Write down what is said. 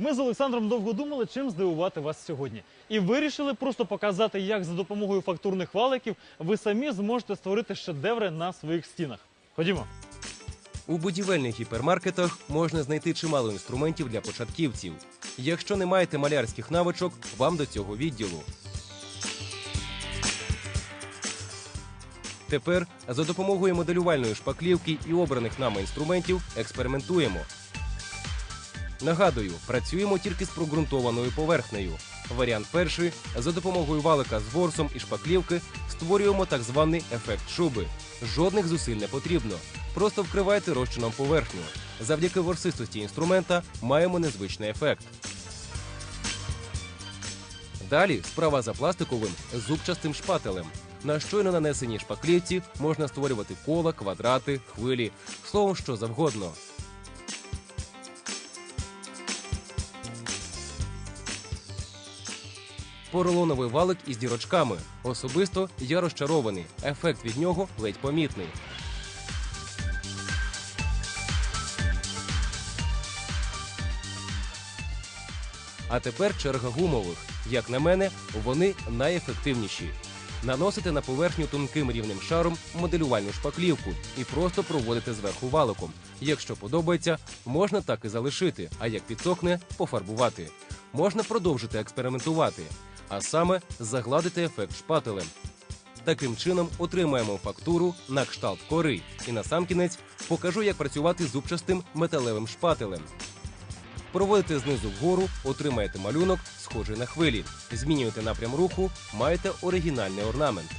Ми з Олександром довго думали, чим здивувати вас сьогодні. І вирішили просто показати, як за допомогою фактурних валиків ви самі зможете створити шедеври на своїх стінах. Ходімо. У будівельних гіпермаркетах можна знайти чимало інструментів для початківців. Якщо не маєте малярських навичок, вам до цього відділу. Тепер за допомогою моделювальної шпаклівки і обраних нами інструментів експериментуємо. Нагадую, працюємо тільки з прогрунтованою поверхнею. Варіант перший – за допомогою валика з ворсом і шпаклівки створюємо так званий ефект шуби. Жодних зусиль не потрібно. Просто вкривайте розчином поверхню. Завдяки ворсистості інструмента маємо незвичний ефект. Далі справа за пластиковим зубчастим шпателем. На щойно нанесеній шпаклівці можна створювати кола, квадрати, хвилі, словом, що завгодно. Поролоновий валик із дірочками. Особисто я розчарований. Ефект від нього ледь помітний. А тепер черга гумових. Як на мене, вони найефективніші. Наносите на поверхню тонким рівним шаром моделювальну шпаклівку і просто проводите зверху валиком. Якщо подобається, можна так і залишити, а як підсохне – пофарбувати. Можна продовжити експериментувати, а саме загладити ефект шпателем. Таким чином отримаємо фактуру на кшталт кори. І насамкінець покажу, як працювати з зубчастим металевим шпателем. Проводите знизу вгору, отримаєте малюнок, схожий на хвилі. Змінюєте напрям руху, маєте оригінальний орнамент.